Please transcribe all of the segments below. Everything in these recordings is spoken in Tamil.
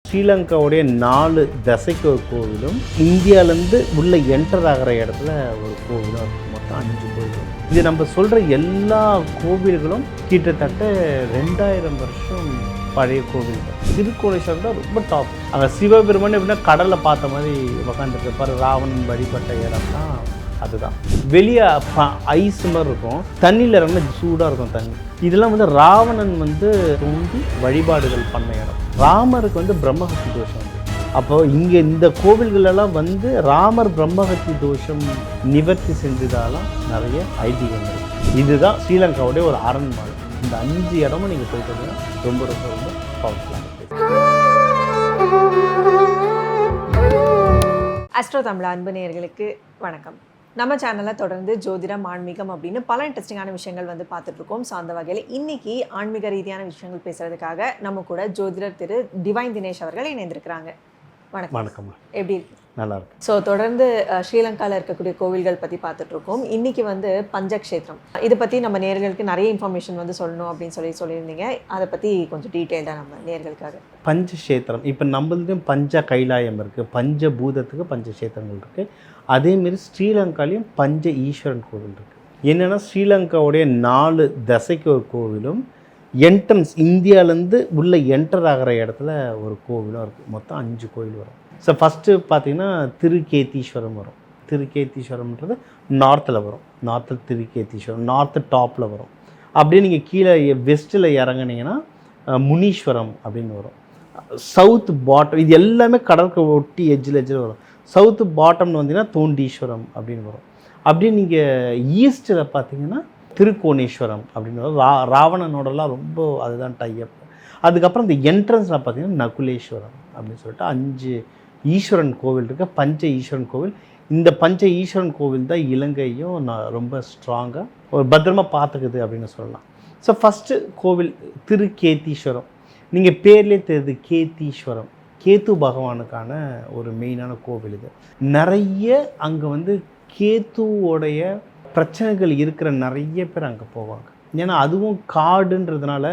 ஸ்ரீலங்காவுடைய 4 தசைக்கு ஒரு கோவிலும் இந்தியாவிலேருந்து உள்ள என்டர் ஆகிற இடத்துல ஒரு கோவிலும் இருக்குது. மொத்தம் 5 கோவிலும். இது நம்ம சொல்கிற எல்லா கோவில்களும் கிட்டத்தட்ட 2000 வருஷம் பழைய கோவில்கள். திருக்கோணேஸ்வரம் தான் ரொம்ப டாப். அங்கே சிவபெருமான் எப்படின்னா கடலை பார்த்த மாதிரி உக்காந்துட்டு இருப்பார். ராவணன் வழிபட்ட இடம் தான் அதுதான். வெளியே ஐஸ் மாதிரி இருக்கும், தண்ணியில் ரொம்ப சூடாக இருக்கும் தண்ணி. இதெல்லாம் ராவணன் தூண்டி வழிபாடுகள் பண்ண இடம். ராமருக்கு பிரம்மஹத்தி தோஷம் அப்போ இங்கே இந்த கோவில்களெல்லாம் ராமர் பிரம்மஹத்தி தோஷம் நிவர்த்தி செஞ்சதாலாம் நிறைய ஐதீகம் இருக்குது. இதுதான் ஸ்ரீலங்காவுடைய ஒரு அரண்மனை. இந்த 5 இடமும் நீங்கள் போயிட்டு ரொம்ப ரொம்ப ரொம்ப பவர்ஃபுல்லாக இருக்குது. ஆஸ்ட்ரோ தமிழ் அன்பு நேயர்களுக்கு வணக்கம். நம்ம சேனலில் தொடர்ந்து ஜோதிடம், ஆன்மீகம் அப்படின்னு பல இன்ட்ரெஸ்டிங்கான விஷயங்கள் பார்த்துட்ருக்கோம். ஸோ அந்த வகையில் இன்றைக்கி ஆன்மீக ரீதியான விஷயங்கள் பேசுகிறதுக்காக நம்ம கூட ஜோதிடர் திரு டிவைன் தினேஷ் அவர்கள் இணைந்திருக்கிறாங்க. வணக்கம். வணக்கம். எப்படி இருக்கு? நல்லா இருக்கு. ஸோ தொடர்ந்து ஸ்ரீலங்காவில் இருக்கக்கூடிய கோவில்கள் பற்றி பார்த்துட்ருக்கோம். இன்றைக்கி பஞ்சக்ஷேத்திரம், இதை பற்றி நம்ம நேயர்களுக்கு நிறைய இன்ஃபர்மேஷன் சொல்லணும் அப்படின்னு சொல்லியிருந்தீங்க. அதை பற்றி கொஞ்சம் டீட்டெயில்டாக நம்ம நேயர்களுக்காக. பஞ்சக்ஷேத்திரம் இப்போ நம்மளுக்கும் பஞ்ச கைலாயம் இருக்குது, பஞ்சபூதத்துக்கு பஞ்சக்ஷேத்திரங்கள் இருக்குது. அதேமாரி ஸ்ரீலங்காலையும் பஞ்ச ஈஸ்வரன் கோவில் இருக்குது. என்னென்னா ஸ்ரீலங்காவுடைய 4 தசைக்கு ஒரு கோவிலும் என்ட்ரன்ஸ் இந்தியாவிலேருந்து உள்ள என்டர் ஆகிற இடத்துல ஒரு கோவிலும் இருக்குது. மொத்தம் 5 கோவில் வரும். ஸோ ஃபஸ்ட்டு பார்த்திங்கன்னா திருக்கேதீஸ்வரம் வரும். திருக்கேதீஸ்வரம்ன்றது நார்த்தில் வரும். நார்த்தில் திருக்கேதீஸ்வரம் நார்த்து டாப்பில் வரும். அப்படியே நீங்கள் கீழே வெஸ்ட்டில் இறங்குனீங்கன்னா முனீஸ்வரம் அப்படின்னு வரும். சவுத் பாட்டம், இது எல்லாமே கடலுக்கு ஒட்டி எஜ்ஜில் வரும். சவுத்து பாட்டம்னு வந்தீங்கன்னா தோண்டீஸ்வரம் அப்படின்னு வரும். அப்படியே நீங்கள் ஈஸ்ட்டில் பார்த்தீங்கன்னா திருக்கோணேஸ்வரம் அப்படின்னு வரும். ராவணனோடலாம் ரொம்ப அதுதான் டைப். அதுக்கப்புறம் இந்த என்ட்ரன்ஸில் பார்த்தீங்கன்னா நகுலேஸ்வரம் அப்படின்னு சொல்லிட்டு 5 ஈஸ்வரன் கோவில் இருக்குது. பஞ்ச ஈஸ்வரன் கோவில். இந்த பஞ்ச ஈஸ்வரன் கோவில் தான் இலங்கையும் ரொம்ப ஸ்ட்ராங்காக ஒரு பத்திரமாக பார்த்துக்குது அப்படின்னு சொல்லலாம். ஸோ ஃபஸ்ட்டு கோவில் திருக்கேதீஸ்வரம். நீங்கள் பேர்லேயே தெரியுது கேதீஸ்வரம். கேத்து பகவானுக்கான ஒரு மெயினான கோவில் இது. நிறைய அங்கே கேத்துவோடைய பிரச்சனைகள் இருக்கிற நிறைய பேர் அங்கே போவாங்க. ஏன்னா அதுவும் காடுன்றதுனால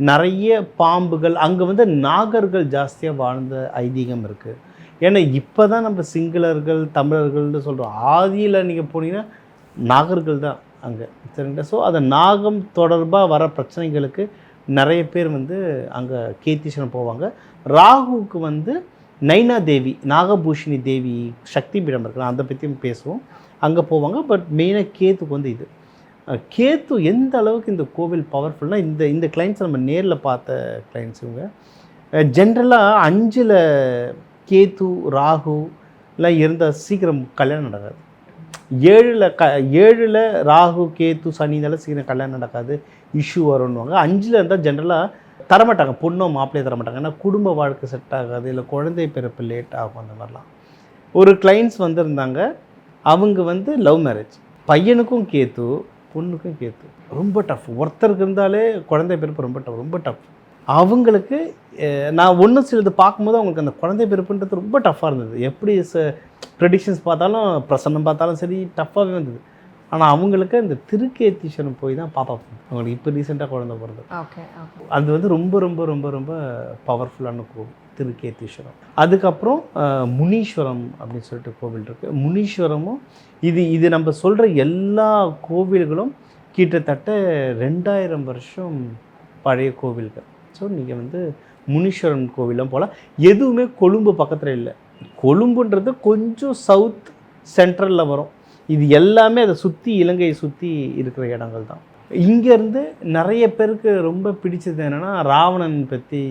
நிறைய பாம்புகள், அங்கே நாகர்கள் ஜாஸ்தியாக வாழ்ந்த ஐதீகம் இருக்குது. ஏன்னா இப்போ தான் நம்ம சிங்களர்கள் தமிழர்கள்னு சொல்கிறோம். ஆதியில் நீங்கள் போனீங்கன்னா நாகர்கள் தான் அங்கே, சரிங்களா? ஸோ அந்த நாகம் தொடர்பாக வர பிரச்சனைகளுக்கு நிறைய பேர் அங்கே கேதீஸ்வரன் போவாங்க. ராகுவுக்கு நைனா தேவி, நாகபூஷினி தேவி சக்தி பீடம் இருக்கலாம், அதை பற்றியும் பேசுவோம். அங்கே போவாங்க. பட் மெயினாக கேத்துக்கு இது கேத்து எந்த அளவுக்கு இந்த கோவில் பவர்ஃபுல்னால், இந்த கிளைண்ட்ஸ் நம்ம நேரில் பார்த்த கிளைண்ட்ஸ் இவங்க. ஜென்ரலாக 5ல் கேத்து ராகு எல்லாம் இருந்தால் சீக்கிரம் கல்யாணம் நடக்காது. 7ல் ராகு கேத்து சனி இதெல்லாம் சீக்கிரம் கல்யாணம் நடக்காது, இஷ்யூ வரும்னுவாங்க. 5ல் இருந்தால் ஜென்ரலாக தரமாட்டாங்க, பொண்ணோ மாப்பிள்ளையே தரமாட்டாங்க. ஏன்னா குடும்ப வாழ்க்கை செட் ஆகாது, இல்லை குழந்தை பிறப்பு லேட் ஆகும், அந்த மாதிரிலாம். ஒரு கிளைண்ட்ஸ் வந்திருந்தாங்க. அவங்க லவ் மேரேஜ். பையனுக்கும் கேத்து, பொண்ணுக்கும் கேத்து. ரொம்ப டஃப். ஒருத்தருக்கு இருந்தாலே குழந்தை பிறப்பு ரொம்ப டஃப். அவங்களுக்கு நான் ஒன்று சிலது பார்க்கும்போது அவங்களுக்கு அந்த குழந்தை பிறப்புன்றது ரொம்ப டஃப்பாக இருந்தது. எப்படி ப்ரெடிக்ஷன்ஸ் பார்த்தாலும், பிரசன்னம் பார்த்தாலும் சரி, டஃப்பாகவே வந்தது. ஆனால் அவங்களுக்கு இந்த திருக்கேதீஸ்வரம் போய் தான் பாப்பா அவங்களுக்கு இப்போ ரீசெண்டாக குழந்தை பிறந்தது. அது ரொம்ப ரொம்ப ரொம்ப ரொம்ப பவர்ஃபுல்லான கோவில் திருக்கேதீஸ்வரம். அதுக்கப்புறம் முனீஸ்வரம் அப்படின்னு சொல்லிட்டு கோவில் இருக்குது. முனீஸ்வரமும் இது நம்ம சொல்கிற எல்லா கோவில்களும் கிட்டத்தட்ட 2000 வருஷம் பழைய கோவில்கள். ஸோ நீங்கள் முனீஸ்வரன் கோவிலாம் போகலாம். எதுவுமே கொழும்பு பக்கத்தில் இல்லை. கொழும்புன்றது கொஞ்சம் சவுத் சென்ட்ரலில் வரும். இது எல்லாமே அதை சுற்றி, இலங்கையை சுற்றி இருக்கிற இடங்கள் தான். இங்கேருந்து நிறைய பேருக்கு ரொம்ப பிடிச்சது என்னென்னா ராவணன் பற்றி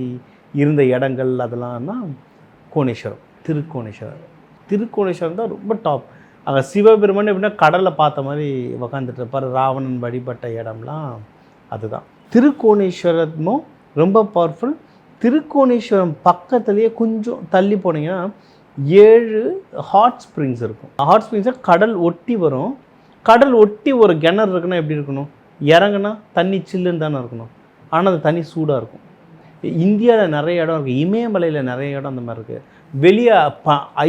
இருந்த இடங்கள் அதெல்லாம்னா கோணேஸ்வரம், திருக்கோணேஸ்வரம். திருக்கோணேஸ்வரம் தான் ரொம்ப டாப். அங்கே சிவபெருமான் எப்படின்னா கடலை பார்த்த மாதிரி உக்காந்துட்டு இருப்பார். ராவணன் வழிபட்ட இடம்லாம் அதுதான். திருக்கோணேஸ்வரமும் ரொம்ப பவர்ஃபுல். திருக்கோணேஸ்வரம் பக்கத்துலேயே கொஞ்சம் தள்ளி போனீங்கன்னா 7 ஹாட் ஸ்ப்ரிங்ஸ் இருக்கும். ஹாட் ஸ்ப்ரிங்ஸாக கடல் ஒட்டி வரும். கடல் ஒட்டி ஒரு கிணறு இருக்குன்னா எப்படி இருக்கணும்? இறங்குனா தண்ணி சில்லுன்னு தானே இருக்கணும். ஆனால் அந்த தண்ணி சூடாக இருக்கும். இந்தியாவில் நிறைய இடம் இருக்குது. இமயமலையில் நிறைய இடம் அந்த மாதிரி இருக்குது. வெளியே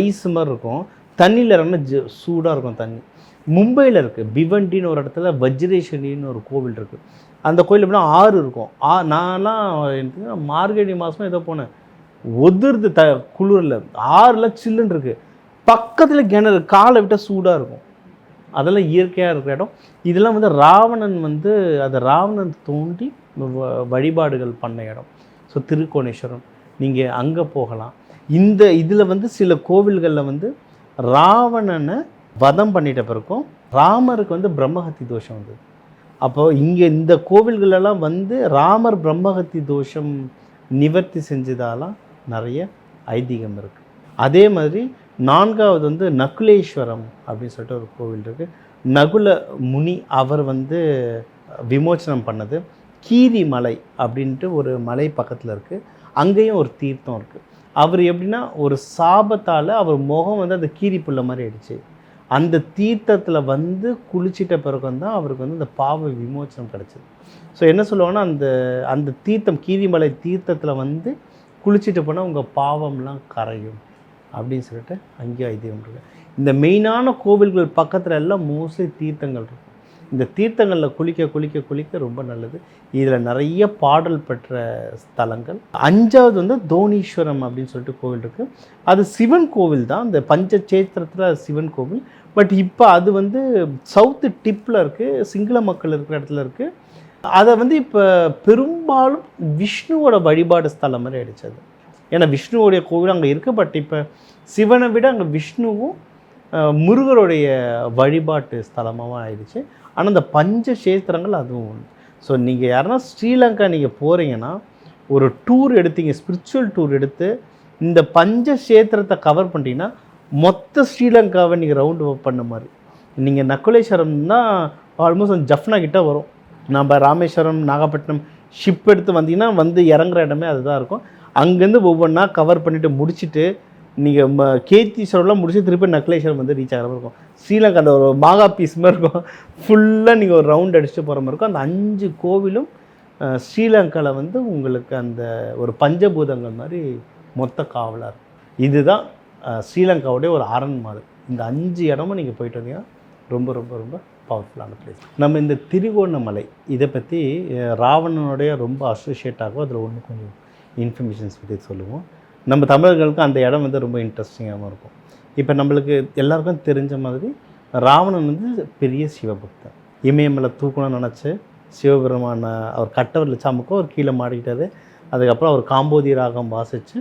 ஐஸ் மாதிரி இருக்கும், தண்ணியில் இறங்குனா சூடாக இருக்கும் தண்ணி. மும்பையில் இருக்குது பிவண்டின்னு ஒரு இடத்துல வஜ்ரேஸ்வரின்னு ஒரு கோவில் இருக்குது. அந்த கோயில் எப்படின்னா 6 இருக்கும். நான்லாம் எனக்கு மார்கழி மாதம் ஏதோ போனேன். ஒதுருது குளிரில். ஆறுல சில்லுன்னு இருக்குது, பக்கத்தில் கிணறு, காலை விட்டால் சூடாக இருக்கும். அதெல்லாம் இயற்கையாக இருக்கிற இடம். இதெல்லாம் வந்து ராவணன் வந்து அதை ராவணன் தோண்டி வழிபாடுகள் பண்ண இடம். ஸோ திருக்கோணேஸ்வரம் நீங்கள் அங்கே போகலாம். இந்த இதில் வந்து சில கோவில்களில் வந்து ராவணனை வதம் பண்ணிட்ட பிறக்கும் ராமருக்கு வந்து பிரம்மஹத்தி தோஷம் வந்தது. அப்போது இங்கே இந்த கோவில்களெல்லாம் வந்து ராமர் பிரம்மஹத்தி தோஷம் நிவர்த்தி செஞ்சதாலாம் நிறைய ஐதீகம் இருக்குது. அதே மாதிரி 4வது வந்து நகுலேஸ்வரம் அப்படின்னு சொல்லிட்டு ஒரு கோவில் இருக்குது. நகுல முனி அவர் வந்து விமோச்சனம் பண்ணது. கீரி மலை அப்படின்ட்டு ஒரு மலை பக்கத்தில் இருக்குது, அங்கேயும் ஒரு தீர்த்தம் இருக்குது. அவர் எப்படின்னா ஒரு சாபத்தால் அவர் முகம் வந்து அந்த கீரி புல்ல மாதிரி ஆயிடுச்சு. அந்த தீர்த்தத்தில் வந்து குளிச்சிட்ட பிறகு தான் அவருக்கு வந்து அந்த பாவ விமோச்சனம் கிடச்சிது. ஸோ என்ன சொல்லுவாங்கன்னா, அந்த அந்த தீர்த்தம் கீரிமலை தீர்த்தத்தில் வந்து குளிச்சுட்டு போனால் உங்கள் பாவம்லாம் கரையும் அப்படின்னு சொல்லிட்டு அங்கேயும் ஐதீகம் இருக்குது. இந்த மெயினான கோவில்கள் பக்கத்தில் எல்லாம் மோஸ்ட்லி தீர்த்தங்கள் இருக்கும். இந்த தீர்த்தங்களில் குளிக்க குளிக்க குளிக்க ரொம்ப நல்லது. இதில் நிறைய பாடல் பெற்ற ஸ்தலங்கள். 5வது வந்து தோணீஸ்வரம் அப்படின்னு சொல்லிட்டு கோவில் இருக்குது. அது சிவன் கோவில் தான், இந்த பஞ்சசேத்திரத்தில் சிவன் கோவில். பட் இப்போ அது வந்து சவுத்து டிப்பில் இருக்குது, சிங்கள மக்கள் இருக்கிற இடத்துல இருக்குது. அதை வந்து இப்போ பெரும்பாலும் விஷ்ணுவோட வழிபாடு ஸ்தலம் மாதிரி ஆயிடுச்சு அது. ஏன்னா விஷ்ணுவோடைய கோவில் அங்கே இருக்குது. பட் இப்போ சிவனை விட அங்கே விஷ்ணுவும் முருகருடைய வழிபாட்டு ஸ்தலமாகவும் ஆயிடுச்சு. ஆனால் இந்த பஞ்சசேத்திரங்கள் அதுவும் ஒன்று. ஸோ நீங்கள் யாருன்னா ஸ்ரீலங்கா நீங்கள் போகிறீங்கன்னா ஒரு டூர் எடுத்தீங்க, ஸ்பிரிச்சுவல் டூர் எடுத்து இந்த பஞ்சசேத்திரத்தை கவர் பண்ணிட்டீங்கன்னா மொத்த ஸ்ரீலங்காவை நீங்கள் ரவுண்டு பண்ண மாதிரி. நீங்கள் நக்குலேஸ்வரம் தான் ஆல்மோஸ்ட் ஜஃப்னா கிட்ட வரும். நம்ம ராமேஸ்வரம், நாகப்பட்டினம் ஷிப் எடுத்து வந்தீங்கன்னா வந்து இறங்குற இடமே அதுதான் இருக்கும். அங்கேருந்து ஒவ்வொன்றா கவர் பண்ணிவிட்டு முடிச்சுட்டு நீங்கள் கேத்தீஸ்வரம்லாம் முடிச்சு திருப்பி நக்குலேஸ்வரம் வந்து ரீச் ஆகிற மாதிரி இருக்கும். ஸ்ரீலங்கா அந்த ஒரு மாகா பீஸ் மாதிரி இருக்கும். ஃபுல்லாக நீங்கள் ஒரு ரவுண்ட் அடிச்சுட்டு போகிற மாதிரி இருக்கும். அந்த 5 கோவிலும் ஸ்ரீலங்காவில் வந்து உங்களுக்கு அந்த ஒரு பஞ்சபூதங்கள் மாதிரி மொத்த காவலாக இருக்கும். இதுதான் ஸ்ரீலங்காவுடைய ஒரு அரண் மாதிரி. இந்த 5 இடமும் நீங்கள் போயிட்டு வந்தீங்கன்னா ரொம்ப ரொம்ப ரொம்ப பவர்ஃபுல்லான பிளேஸ். நம்ம இந்த திரிகோணமலை இதை பற்றி ராவணனுடைய ரொம்ப அசோசியேட் ஆகும். அதில் ஒன்று கொஞ்சம் இன்ஃபர்மேஷன்ஸ் பற்றி சொல்லுவோம். நம்ம தமிழர்களுக்கு அந்த இடம் வந்து ரொம்ப இன்ட்ரெஸ்டிங்காகவும் இருக்கும். இப்போ நம்மளுக்கு எல்லாருக்கும் தெரிஞ்ச மாதிரி ராவணன் வந்து பெரிய சிவபக்தர். இமயமலை தூக்கணும்னு நினச்சி சிவபெருமான அவர் கட்டவர் லட்சாமுக்கோ அவர் கீழே மாடிக்கிட்டாரு. அதுக்கப்புறம் அவர் காம்போதி ராகம் வாசித்து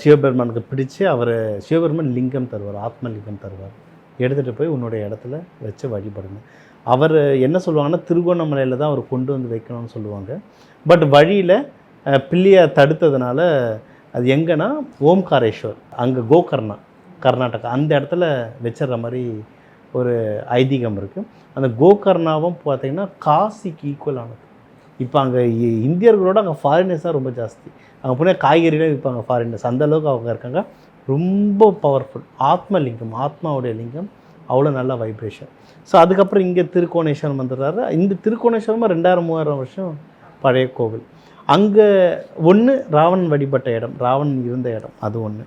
சிவபெருமானுக்கு பிடிச்சி அவர் சிவபெருமான் லிங்கம் தருவார், ஆத்ம லிங்கம் தருவார். எடுத்துகிட்டு போய் உன்னுடைய இடத்துல வச்சு வழிபடுங்க. அவர் என்ன சொல்லுவாங்கன்னா, திருகோணமலையில் தான் அவர் கொண்டு வந்து வைக்கணும்னு சொல்லுவாங்க. பட் வழியில் பிள்ளையார் தடுத்ததுனால அது எங்கன்னா ஓம்காரேஸ்வர், அங்கே கோகர்ணா, கர்நாடகா, அந்த இடத்துல வச்சிடுற மாதிரி ஒரு ஐதீகம் இருக்குது. அந்த கோகர்ணாவும் பார்த்திங்கன்னா காசிக்கு ஈக்குவலானது. இப்போ அங்கே இந்தியர்களோட அங்கே ஃபாரினர்ஸ் தான் ரொம்ப ஜாஸ்தி. அங்கே போனால் காய்கறிலாம் விற்பாங்க ஃபாரினர்ஸ், அந்தளவுக்கு அவங்க இருக்காங்க. ரொம்ப பவர்ஃபுல் ஆத்மலிங்கம், ஆத்மாவுடைய லிங்கம், அவ்வளோ நல்ல வைப்ரேஷன். ஸோ அதுக்கப்புறம் இங்கே திருக்கோணேஸ்வரம் வந்துடுறாரு. இந்த திருக்கோணேஸ்வரமாக 2000-3000 வருஷம் பழைய கோவில். அங்கே ஒன்று ராவணன் வழிபட்ட இடம், ராவணன் இருந்த இடம், அது ஒன்று.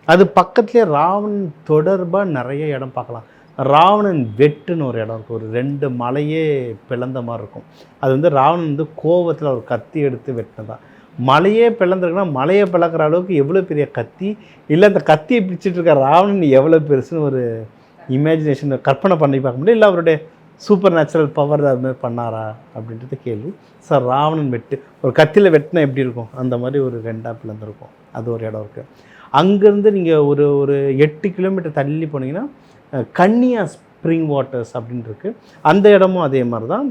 அது பக்கத்துலேயே ராவணன் தொடர்பாக நிறைய இடம் பார்க்கலாம். ராவணன் வெட்டுன்னு ஒரு இடம் இருக்குது, ஒரு 2 மலையே பிளந்த மாதிரி இருக்கும். அது வந்து ராவணன் வந்து கோவத்தில் ஒரு கத்தி எடுத்து வெட்டினதான். மலையே பிளந்துருக்குன்னா மலையை பிளக்கிற அளவுக்கு எவ்வளோ பெரிய கத்தி, இல்லை அந்த கத்தியை பிடிச்சிட்டு இருக்க ராவணன் எவ்வளோ பெருசுன்னு ஒரு இமேஜினேஷன் கற்பனை பண்ணி பார்க்க முடியும். இல்லை அவருடைய சூப்பர் நேச்சுரல் பவர் அது மாதிரி பண்ணாரா அப்படின்றது கேள்வி. சார் ராவணன் வெட்டு ஒரு கத்தியில் வெட்டினா எப்படி இருக்கும், அந்த மாதிரி ஒரு 2ஆக பிளந்துருக்கும். அது ஒரு இடம் இருக்குது. அங்கேருந்து நீங்கள் ஒரு 8 கிலோமீட்டர் தள்ளி போனீங்கன்னா கன்னியா ஸ்ப்ரிங் வாட்டர்ஸ் அப்படின்னு இருக்குது. அந்த இடமும் அதே மாதிரி தான்.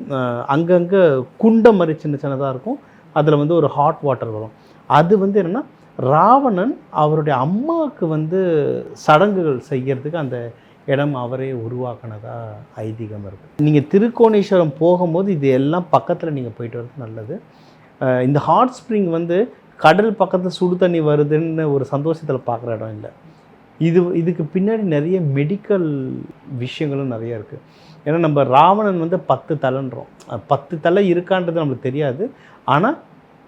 அங்கங்கே குண்டம் மாதிரி சின்ன சின்னதாக இருக்கும். அதில் வந்து ஒரு ஹாட் வாட்டர் வரும். அது வந்து என்னென்னா, ராவணன் அவருடைய அம்மாவுக்கு வந்து சடங்குகள் செய்கிறதுக்கு அந்த இடம் அவரே உருவாக்கினதா ஐதீகம் இருக்குது. நீங்கள் திருக்கோணேஸ்வரம் போகும்போது இது எல்லாம் பக்கத்தில் நீங்கள் போயிட்டு வரது நல்லது. இந்த ஹாட் ஸ்ப்ரிங் வந்து கடல் பக்கத்தில் சுடு தண்ணி வருதுன்னு ஒரு சந்தோஷத்தில் பார்க்குற இடம் இல்லை. இதுக்கு பின்னாடி நிறைய மெடிக்கல் விஷயங்களும் நிறைய இருக்குது. ஏன்னா நம்ம ராவணன் வந்து 10 தலைன்றோம். 10 தலை இருக்கான்றது நம்மளுக்கு தெரியாது. ஆனால்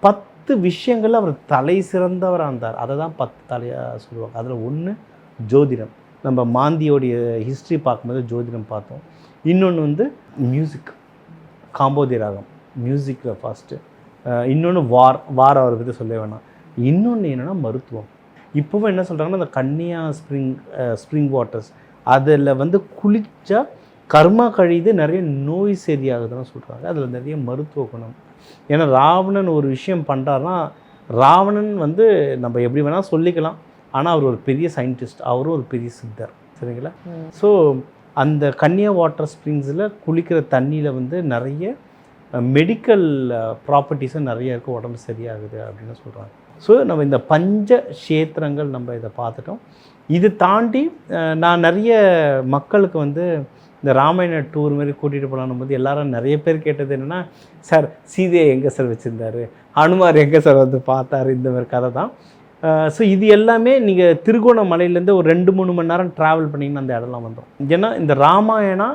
10 விஷயங்கள் அவர் தலை சிறந்தவராக இருந்தார். அதை தான் 10 தலையாக சொல்லுவாங்க. அதில் ஒன்று ஜோதிடம். நம்ம மாந்தியோடைய ஹிஸ்ட்ரி பார்க்கும்போது ஜோதிடம் பார்த்தோம். இன்னொன்று வந்து மியூசிக், காம்போதி ராகம் மியூசிக்கில் ஃபஸ்ட்டு. இன்னொன்று வார் அவரை பற்றி சொல்ல வேணாம். இன்னொன்று என்னென்னா மருத்துவம். இப்போவும் என்ன சொல்கிறாங்கன்னா, அந்த கன்னியா ஸ்ப்ரிங் வாட்டர்ஸ் அதில் வந்து குளித்தா கர்மா கழிது, நிறைய நோய் சரியாகுதுன்னு சொல்கிறாங்க. அதில் நிறைய மருத்துவ குணம். ஏன்னா ராவணன் ஒரு விஷயம் பண்ணுறாருனா, ராவணன் வந்து நம்ம எப்படி வேணால் சொல்லிக்கலாம், ஆனால் அவர் ஒரு பெரிய சயின்டிஸ்ட், அவரும் ஒரு பெரிய சித்தர், சரிங்களா? ஸோ அந்த கன்னியா வாட்டர் ஸ்ப்ரிங்ஸில் குளிக்கிற தண்ணியில் வந்து நிறைய மெடிக்கல் ப்ராப்பர்ட்டிஸும் நிறைய இருக்குது, உடம்பு சரியாகுது அப்படின்னு சொல்கிறாங்க. ஸோ நம்ம இந்த பஞ்ச க்ஷேத்திரங்கள் நம்ம இதை பார்த்துட்டோம். இது தாண்டி நான் நிறைய மக்களுக்கு வந்து இந்த ராமாயண டூர் மாதிரி கூட்டிகிட்டு போகலான்னு போது எல்லாரும் நிறைய பேர் கேட்டது என்னென்னா, சார் சீதையை எங்கே சார் வச்சுருந்தாரு, ஹனுமார் எங்கே சார் வந்து பார்த்தாரு, இந்த மாதிரி கதை தான். ஸோ இது எல்லாமே நீங்கள் திருகோணமலையிலேருந்து ஒரு 2-3 மணி நேரம் ட்ராவல் பண்ணிங்கன்னா அந்த இடம்லாம் வந்துடும். ஏன்னா இந்த ராமாயணா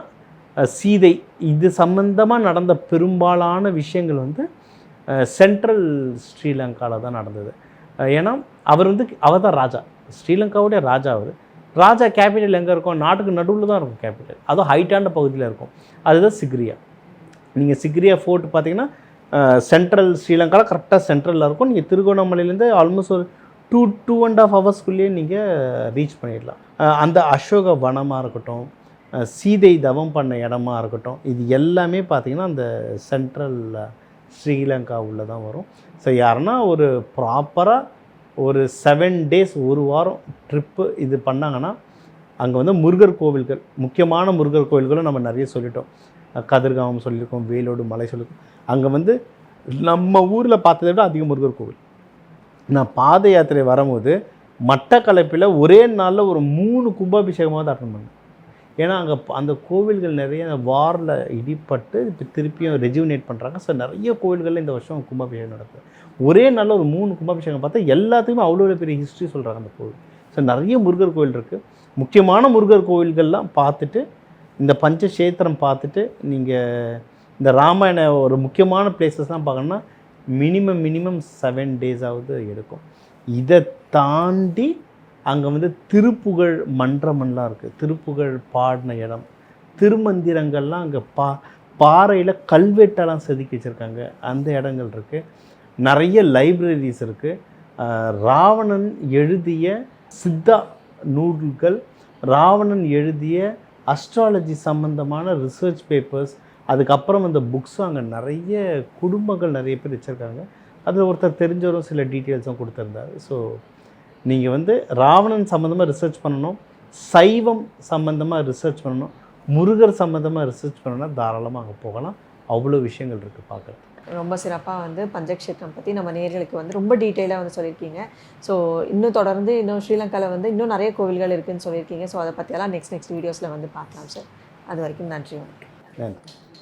சீதை இது சம்பந்தமாக நடந்த பெரும்பாலான விஷயங்கள் வந்து சென்ட்ரல் ஸ்ரீலங்காவில் தான் நடந்தது. ஏன்னா அவர் தான் ராஜா, ஸ்ரீலங்காவுடைய ராஜா. ராஜா கேபிட்டல் எங்கே இருக்கும், நாட்டுக்கு நடுவில் தான் இருக்கும் கேபிட்டல், அதுவும் ஹைட்டான பகுதியில் இருக்கும். அதுதான் சிக்ரியா. நீங்கள் சிக்ரியா ஃபோர்ட் பார்த்தீங்கன்னா சென்ட்ரல் ஸ்ரீலங்காவில் கரெக்டாக சென்ட்ரலில் இருக்கும். நீங்கள் திருகோணமலையிலேருந்து ஆல்மோஸ்ட் ஒரு 2.5 ஹவர்ஸ்க்குள்ளேயே நீங்கள் ரீச் பண்ணிடலாம். அந்த அசோக வனமாக இருக்கட்டும், சீதை தவம் பண்ண இடமா இருக்கட்டும், இது எல்லாமே பார்த்திங்கன்னா அந்த சென்ட்ரல் ஸ்ரீலங்கா உள்ள தான் வரும். ஸோ யாருன்னா ஒரு ப்ராப்பராக ஒரு 7 டேஸ், ஒரு வாரம் ட்ரிப்பு இது பண்ணாங்கன்னா, அங்கே வந்து முருகர் கோவில்கள், முக்கியமான முருகர் கோவில்களும் நம்ம நிறைய சொல்லிட்டோம். கதிர்காமம் சொல்லியிருக்கோம், வேலோடு மலை சொல்லியிருக்கோம். அங்கே வந்து நம்ம ஊரில் பார்த்ததை விட அதிக முருகர் கோவில். நான் பாத யாத்திரை வரும்போது மட்டக்களப்பில் ஒரே நாளில் ஒரு 3 கும்பாபிஷேகமாக தான் அட்டன் பண்ணேன். ஏன்னா அங்கே அந்த கோவில்கள் நிறைய வாரில் இடிப்பட்டு இப்போ திருப்பியும் ரெஜுவினேட் பண்ணுறாங்க. ஸோ நிறைய கோவில்களில் இந்த வருஷம் கும்பாபிஷேகம் நடக்குது. ஒரே நாளில் ஒரு 3 கும்பாபிஷேகம் பார்த்தா எல்லாத்துக்குமே அவ்வளோ பெரிய ஹிஸ்ட்ரி சொல்கிறாங்க அந்த கோவில். ஸோ நிறைய முருகர் கோவில் இருக்குது. முக்கியமான முருகர் கோவில்கள்லாம் பார்த்துட்டு, இந்த பஞ்சக்ஷேத்திரம் பார்த்துட்டு, நீங்கள் இந்த ராமாயண ஒரு முக்கியமான பிளேசஸ்லாம் பார்க்கணுன்னா மினிமம் 7 டேஸாவது எடுக்கும். இதை தாண்டி அங்கே வந்து திருப்புகழ் மன்றமெல்லாம் இருக்குது. திருப்புகழ் பாடின இடம், திருமந்திரங்கள்லாம் அங்கே பாறையில் கல்வெட்டெல்லாம் செதுக்கி வச்சுருக்காங்க, அந்த இடங்கள் இருக்குது. நிறைய லைப்ரரிஸ் இருக்குது. ராவணன் எழுதிய சித்தா நூல்கள், ராவணன் எழுதிய அஸ்ட்ராலஜி சம்மந்தமான ரிசர்ச் பேப்பர்ஸ், அதுக்கப்புறம் அந்த புக்ஸும் அங்கே நிறைய குடும்பங்கள் நிறைய பேர் வச்சுருக்காங்க. அதில் ஒருத்தர் தெரிஞ்சவரும் சில டீட்டெயில்ஸும் கொடுத்துருந்தாரு. ஸோ நீங்கள் வந்து ராவணன் சம்மந்தமாக ரிசர்ச் பண்ணணும், சைவம் சம்மந்தமாக ரிசர்ச் பண்ணணும், முருகர் சம்மந்தமாக ரிசர்ச் பண்ணணும்னா தாராளமாக அங்கே போகலாம். அவ்வளோ விஷயங்கள் இருக்குது பார்க்குறதுக்கு. ரொம்ப சிறப்பாக வந்து பஞ்சக்ஷேத்திரம் பற்றி நம்ம நேயர்களுக்கு வந்து ரொம்ப டீட்டெயிலாக வந்து சொல்லியிருக்கீங்க. ஸோ இன்னும் தொடர்ந்து இன்னும் ஸ்ரீலங்காவில் வந்து இன்னும் நிறைய கோவில்கள் இருக்குதுன்னு சொல்லியிருக்கீங்க. ஸோ அதை பற்றியெல்லாம் நெக்ஸ்ட் வீடியோஸில் வந்து பார்க்கலாம் சார். அது வரைக்கும் நன்றி. நன்றி.